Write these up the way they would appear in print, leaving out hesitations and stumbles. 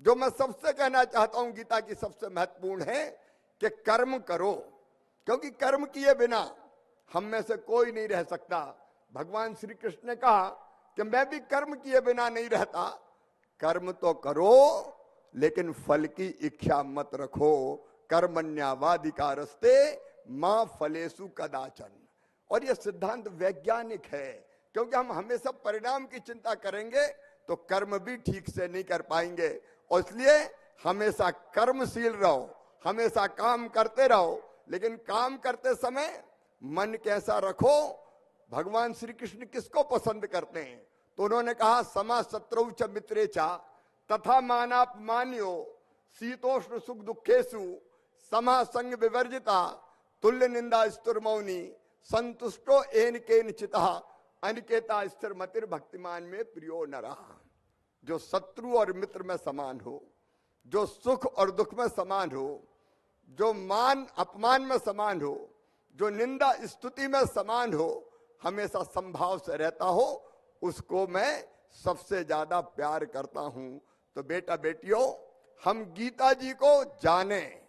जो मैं सबसे कहना चाहता हूं गीता की सबसे महत्वपूर्ण है कि कर्म करो, क्योंकि कर्म किए बिना हम में से कोई नहीं रह सकता। भगवान श्री कृष्ण ने कहा कि मैं भी कर्म किए बिना नहीं रहता। कर्म तो करो लेकिन फल की इच्छा मत रखो। कर्मण्यवाधिकारस्ते मां फलेषु कदाचन। और यह सिद्धांत वैज्ञानिक है, क्योंकि हम हमेशा परिणाम की चिंता करेंगे तो कर्म भी ठीक से नहीं कर पाएंगे। और इसलिए हमेशा कर्मशील रहो, हमेशा काम करते रहो, लेकिन काम करते समय मन कैसा रखो। भगवान श्री कृष्ण किसको पसंद करते हैं? तो उन्होंने कहा समा शत्रु च मित्रे चा तथा मानापमान्यो शीतोष्ण सुख दुखेशु समा संग विवर्जिता तुल्य निंदा स्तुर्मौनी संतुष्टो एन केन चिता अनिकेता स्थिर मतिर भक्तिमान में प्रियो न रहा। जो शत्रु और मित्र में समान हो, जो सुख और दुख में समान हो, जो मान अपमान में समान हो, जो निंदा स्तुति में समान हो, हमेशा संभाव से रहता हो, उसको मैं सबसे ज्यादा प्यार करता हूं। तो बेटा बेटियों, हम गीता जी को जानें,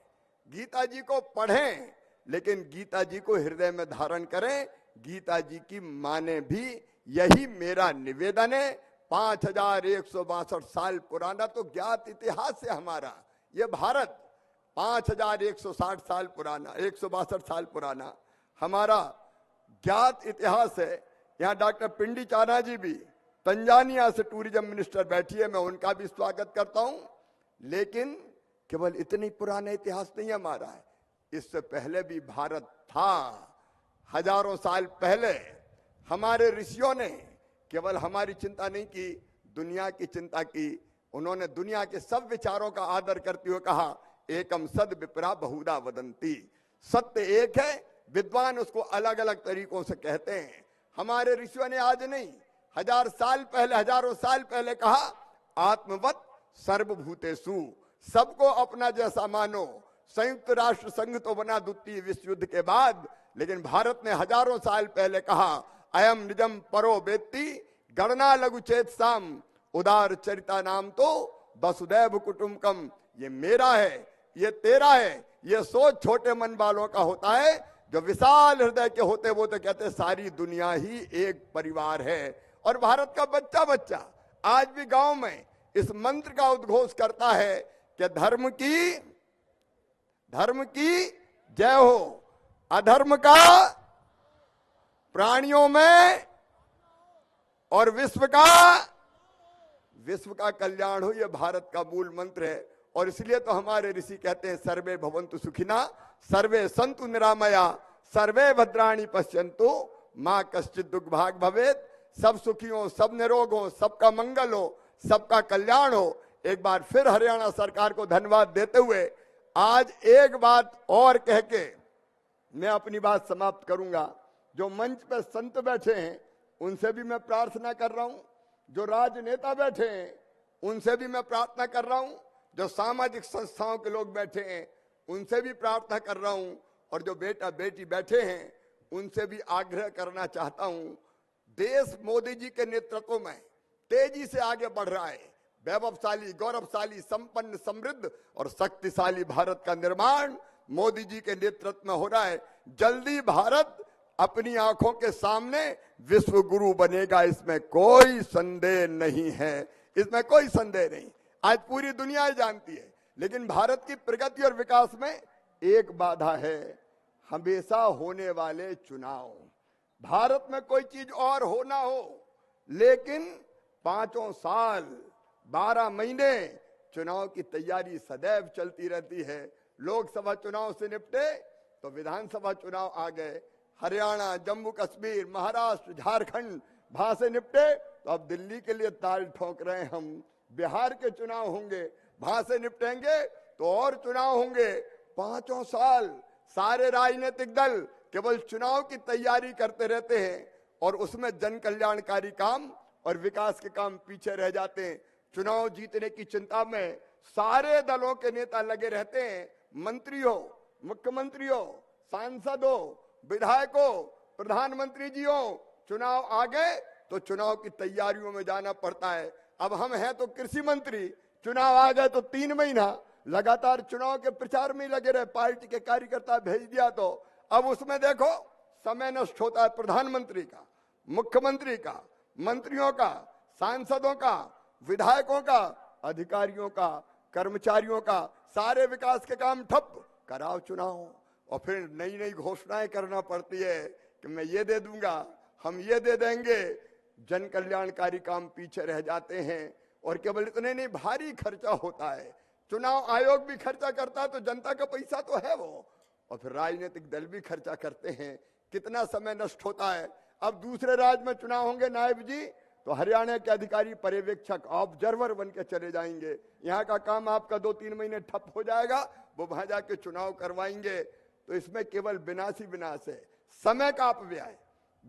गीता जी को पढ़ें, लेकिन गीता जी को हृदय में धारण करें, गीता जी की माने भी। यही मेरा निवेदन है। 5162 साल पुराना तो ज्ञात इतिहास है हमारा। ये भारत 5160 साल पुराना, 162 साल पुराना हमारा ज्ञात इतिहास है। यहाँ डॉक्टर पिंडी चाना जी भी तंजानिया से टूरिज्म मिनिस्टर बैठी है, मैं उनका भी स्वागत करता हूं। लेकिन केवल इतनी पुराना इतिहास नहीं हमारा है, इससे पहले भी भारत था। हजारों साल पहले हमारे ऋषियों ने केवल हमारी चिंता नहीं की, दुनिया की चिंता की। उन्होंने दुनिया के सब विचारों का आदर करते हुए कहा एकम सद विप्रा बहुधा वदंती। सत्य एक है, विद्वान उसको अलग अलग तरीकों से कहते हैं। हमारे ऋषियों ने आज नहीं, हजारों साल पहले कहा आत्मवत सर्वभूतेषु, सबको अपना जैसा मानो। संयुक्त राष्ट्र संघ तो बना द्वितीय विश्व युद्ध के बाद, लेकिन भारत ने हजारों साल पहले कहा अयम निजम परो वेत्ति गणना लघु चेत साम उदार चरिता नाम तो वसुदैव कुटुंबकम। ये मेरा है, ये तेरा है। ये सोच छोटे मन वालों का होता है, जो विशाल हृदय के होते वो तो कहते सारी दुनिया ही एक परिवार है। और भारत का बच्चा बच्चा आज भी गांव में इस मंत्र का उद्घोष करता है कि धर्म की जय हो, अधर्म का प्राणियों में और विश्व का कल्याण हो। यह भारत का मूल मंत्र है। और इसलिए तो हमारे ऋषि कहते हैं सर्वे भवन्तु सुखिना सर्वे सन्तु निरामया सर्वे भद्राणि पश्यन्तु मां कश्चित् दुख भाग भवेत्। सब सुखी हो, सब निरोग हो, सबका मंगल हो, सबका कल्याण हो। एक बार फिर हरियाणा सरकार को धन्यवाद देते हुए आज एक बात और कह के मैं अपनी बात समाप्त करूंगा। जो मंच पर संत बैठे हैं उनसे भी मैं प्रार्थना कर रहा हूं, जो राजनेता बैठे हैं उनसे भी मैं प्रार्थना कर रहा हूं, जो सामाजिक संस्थाओं के लोग बैठे हैं उनसे भी प्रार्थना कर रहा हूं, और जो बेटा बेटी बैठे हैं उनसे भी आग्रह करना चाहता हूं। देश मोदी जी के नेतृत्व में तेजी से आगे बढ़ रहा है। वैभवशाली, गौरवशाली, संपन्न, समृद्ध और शक्तिशाली भारत का निर्माण मोदी जी के नेतृत्व में हो रहा है। जल्दी भारत अपनी आंखों के सामने विश्व गुरु बनेगा, इसमें कोई संदेह नहीं है, इसमें कोई संदेह नहीं। आज पूरी दुनिया जानती है, लेकिन भारत की प्रगति और विकास में एक बाधा है, हमेशा होने वाले चुनाव। भारत में कोई चीज और हो ना हो, लेकिन 5 साल 12 महीने चुनाव की तैयारी सदैव चलती रहती है। लोकसभा चुनाव से निपटे तो विधानसभा चुनाव आ गए, हरियाणा, जम्मू कश्मीर, महाराष्ट्र, झारखंड वहां से निपटे तो अब दिल्ली के लिए ताल ठोक रहे हैं हम। बिहार के चुनाव होंगे, वहां से निपटेंगे तो और चुनाव होंगे। 5 साल सारे राजनीतिक दल केवल चुनाव की तैयारी करते रहते हैं और उसमें जन कल्याणकारी काम और विकास के काम पीछे रह जाते हैं। चुनाव जीतने की चिंता में सारे दलों के नेता लगे रहते हैं। मंत्री हो, मुख्यमंत्री हो, सांसद हो, विधायक हो, प्रधानमंत्री जी हो, चुनाव आ गए तो चुनाव की तैयारियों में जाना पड़ता है। अब हम हैं तो कृषि मंत्री, चुनाव आ गए तो 3 महीना लगातार चुनाव के प्रचार में ही लगे रहे, पार्टी के कार्यकर्ता भेज दिया तो अब उसमें देखो समय नष्ट होता है प्रधानमंत्री का, मुख्यमंत्री का, मंत्रियों का, सांसदों का, विधायकों का, अधिकारियों का, कर्मचारियों का, सारे विकास के काम ठप। कराओ चुनाव और फिर नई नई घोषणाएं करना पड़ती है कि मैं ये दे दूंगा, हम ये दे देंगे। जन कल्याणकारी काम पीछे रह जाते हैं और केवल इतने नहीं, भारी खर्चा होता है। चुनाव आयोग भी खर्चा करता है तो जनता का पैसा तो है वो, और फिर राजनीतिक दल भी खर्चा करते हैं, कितना समय नष्ट होता है। अब दूसरे राज्य में चुनाव होंगे नायब जी, तो हरियाणा के अधिकारी पर्यवेक्षक ऑब्जर्वर बन के चले जाएंगे, यहाँ का काम आपका 2-3 महीने ठप हो जाएगा, वो वहां जाके चुनाव करवाएंगे। तो इसमें केवल विनाश ही विनाश है, समय का अपव्यय,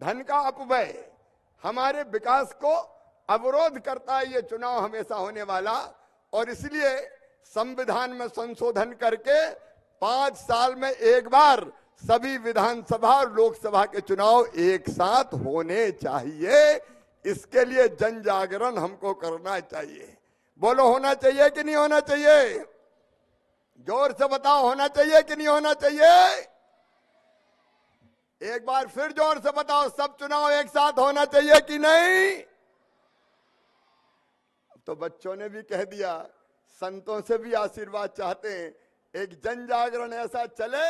धन का अपव्यय, हमारे विकास को अवरोध करता है ये चुनाव हमेशा होने वाला। और इसलिए संविधान में संशोधन करके 5 साल में एक बार सभी विधानसभा और लोकसभा के चुनाव एक साथ होने चाहिए। इसके लिए जन जागरण हमको करना चाहिए। बोलो, होना चाहिए कि नहीं होना चाहिए? जोर से बताओ, होना चाहिए कि नहीं होना चाहिए? एक बार फिर जोर से बताओ, सब चुनाव एक साथ होना चाहिए कि नहीं? तो बच्चों ने भी कह दिया, संतों से भी आशीर्वाद चाहते हैं, एक जन जागरण ऐसा चले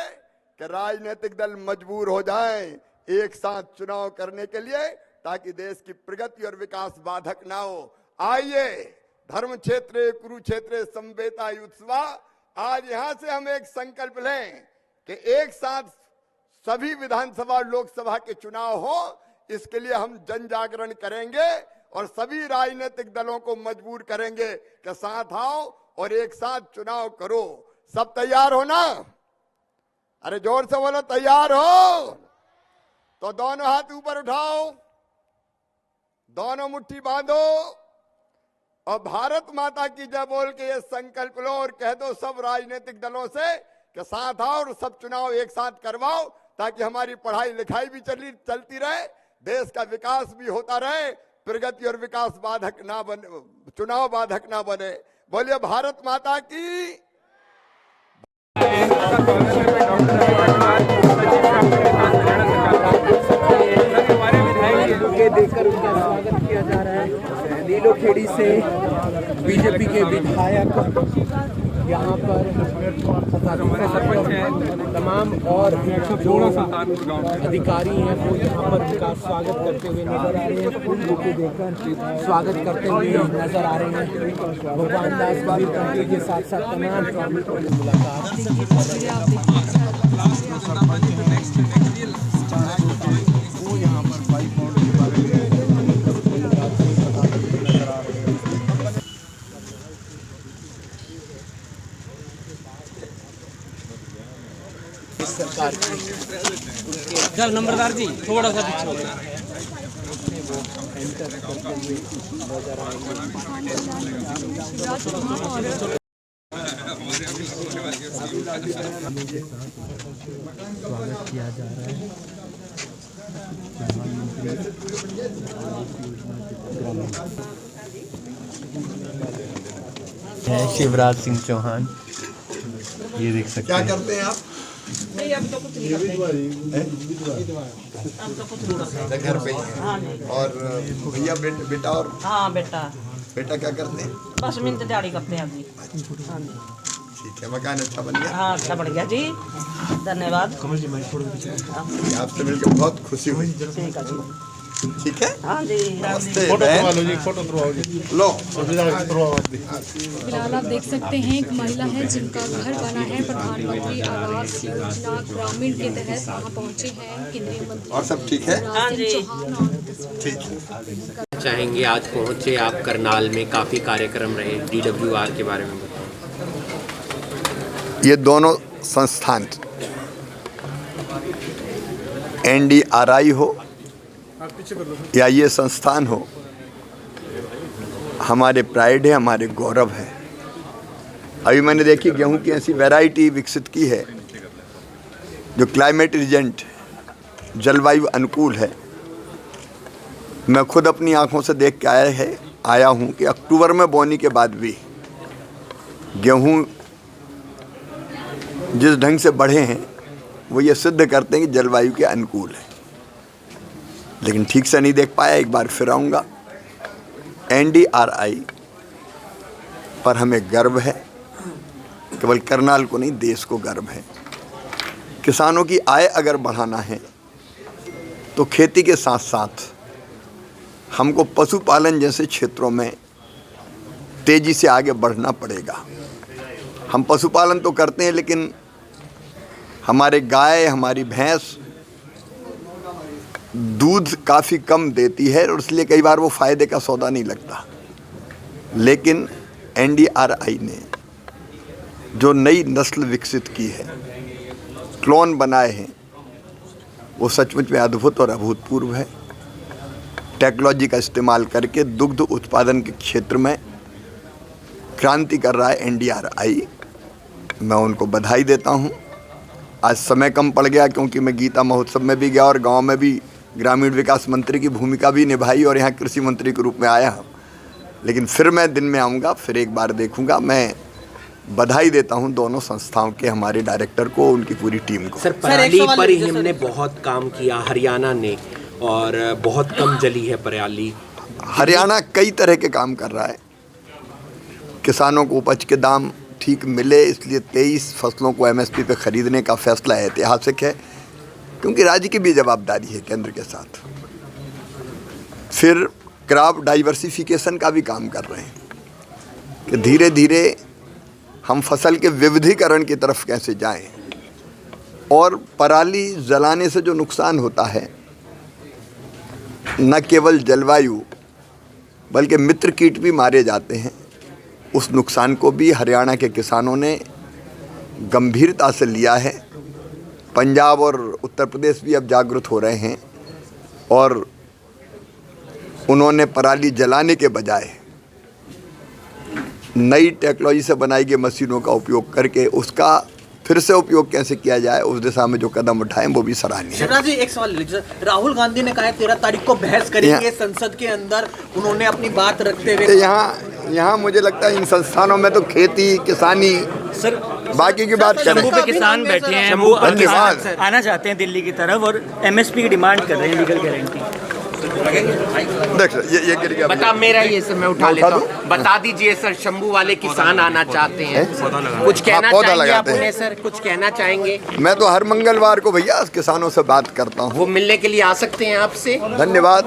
कि राजनीतिक दल मजबूर हो जाएं एक साथ चुनाव करने के लिए, ताकि देश की प्रगति और विकास बाधक ना हो। आइए, धर्म क्षेत्र कुरुक्षेत्र संवेता युत्सवा, आज यहां से हम एक संकल्प लें कि एक साथ सभी विधानसभा और लोकसभा के चुनाव हो। इसके लिए हम जन जागरण करेंगे और सभी राजनीतिक दलों को मजबूर करेंगे कि साथ आओ और एक साथ चुनाव करो। सब तैयार हो ना? अरे जोर से बोलो, तैयार हो? तो दोनों हाथ ऊपर उठाओ, दोनों मुट्ठी बांधो और भारत माता की जय बोल के ये संकल्प लो और कह दो सब राजनीतिक दलों से कि साथ आओ और सब चुनाव एक साथ करवाओ, ताकि हमारी पढ़ाई लिखाई भी चलती रहे, देश का विकास भी होता रहे, प्रगति और विकास बाधक ना बने, चुनाव बाधक ना बने। बोलिए भारत माता की। देकर उनका स्वागत किया जा रहा है। नीलोखेड़ी से बीजेपी के विधायक यहाँ पर तमाम और जो अधिकारी हैं वो यहाँ पर उनका स्वागत करते हुए नजर आ रहे हैं, फूल देकर स्वागत करते हुए नजर आ रहे हैं। भगवान दास बाबू पार्टी के साथ साथ तमाम सरकार जब नंबरदार जी थोड़ा सा पीछे हो गए। स्वागत किया जा रहा है। शिवराज सिंह चौहान, ये देख सकते हैं। क्या करते हैं आप? नहीं, अब तो कुछ नहीं करते। घर पे ही। और भैया बेटा और? हाँ बेटा। बेटा क्या करते हैं? बस मिनट दिहाड़ी करते हैं अभी। हाँ जी, ठीक है। मकान अच्छा बन गया? हाँ अच्छा बढ़ गया जी, धन्यवाद। आपसे मिलकर बहुत खुशी हुई। ठीक है जी। ठीक है, हाँ जी। नमस्ते। लो फिलहाल आप देख सकते हैं एक महिला है जिनका घर बना है प्रधानमंत्री आवास योजना ग्रामीण के तहत, वहाँ पहुँचे हैं केंद्रीय मंत्री। और सब ठीक है? हाँ जी। ठीक है। चाहेंगे, आज पहुंचे आप करनाल में, काफ़ी कार्यक्रम रहे, DWR के बारे में बताएं। ये दोनों संस्थान NDRI हो या ये संस्थान हो, हमारे प्राइड है, हमारे गौरव है। अभी मैंने देखी गेहूं की ऐसी वैरायटी विकसित की है जो क्लाइमेट रिजेंट, जलवायु अनुकूल है। मैं खुद अपनी आंखों से देख के आया हूं कि अक्टूबर में बोनी के बाद भी गेहूं जिस ढंग से बढ़े हैं वो ये सिद्ध करते हैं कि जलवायु के अनुकूल है, लेकिन ठीक से नहीं देख पाया। एक बार फिर आऊँगा। NDRI पर हमें गर्व है, केवल करनाल को नहीं देश को गर्व है। किसानों की आय अगर बढ़ाना है तो खेती के साथ साथ हमको पशुपालन जैसे क्षेत्रों में तेजी से आगे बढ़ना पड़ेगा। हम पशुपालन तो करते हैं, लेकिन हमारे गाय, हमारी भैंस दूध काफ़ी कम देती है और इसलिए कई बार वो फ़ायदे का सौदा नहीं लगता। लेकिन NDRI ने जो नई नस्ल विकसित की है, क्लोन बनाए हैं, वो सचमुच में अद्भुत और अभूतपूर्व है। टेक्नोलॉजी का इस्तेमाल करके दुग्ध उत्पादन के क्षेत्र में क्रांति कर रहा है NDRI। मैं उनको बधाई देता हूँ। आज समय कम पड़ गया क्योंकि मैं गीता महोत्सव में भी गया और गांव में भी ग्रामीण विकास मंत्री की भूमिका भी निभाई और यहाँ कृषि मंत्री के रूप में आया हूँ, लेकिन फिर मैं दिन में आऊँगा, फिर एक बार देखूँगा। मैं बधाई देता हूं दोनों संस्थाओं के, हमारे डायरेक्टर को, उनकी पूरी टीम को। सर, पराली पर ही हमने बहुत काम किया हरियाणा ने, और बहुत कम जली है पराली। हरियाणा कई तरह के काम कर रहा है। किसानों को उपज के दाम ठीक मिले, इसलिए 23 फसलों को MSP पे खरीदने का फैसला ऐतिहासिक है, क्योंकि राज्य की भी जवाबदारी है केंद्र के साथ। फिर क्रॉप डाइवर्सिफिकेशन का भी काम कर रहे हैं कि धीरे धीरे हम फसल के विविधीकरण की तरफ कैसे जाएं। और पराली जलाने से जो नुकसान होता है, न केवल जलवायु बल्कि मित्र कीट भी मारे जाते हैं, उस नुकसान को भी हरियाणा के किसानों ने गंभीरता से लिया है। पंजाब और उत्तर प्रदेश भी अब जागरूक हो रहे हैं और उन्होंने पराली जलाने के बजाय नई टेक्नोलॉजी से बनाई गई मशीनों का उपयोग करके उसका फिर से उपयोग कैसे किया जाए, उस दिशा में जो कदम उठाएं वो भी सराहनीय है। शिवराज जी, एक सवाल राहुल गांधी ने कहा है 13 तारीख को बहस करेंगे संसद के अंदर, उन्होंने अपनी बात रखते हुए यहाँ मुझे लगता है इन संस्थानों में तो खेती, किसानी, सर बाकी की बात करें। शंभू पे किसान बैठे हैं, वो आना चाहते हैं दिल्ली की तरफ और MSP की डिमांड कर रहे हैं, लीगल गारंटी। देख ये गिर गया। बता, मेरा ये सर मैं उठा लेता हूँ। बता दीजिए सर, शंभू वाले किसान आना चाहते हैं, कुछ कहना चाहेंगे आप उन्हें? सर कुछ कहना चाहेंगे? मैं तो हर मंगलवार को भैया किसानों से बात करता हूँ। वो मिलने के लिए आ सकते हैं आपसे? धन्यवाद।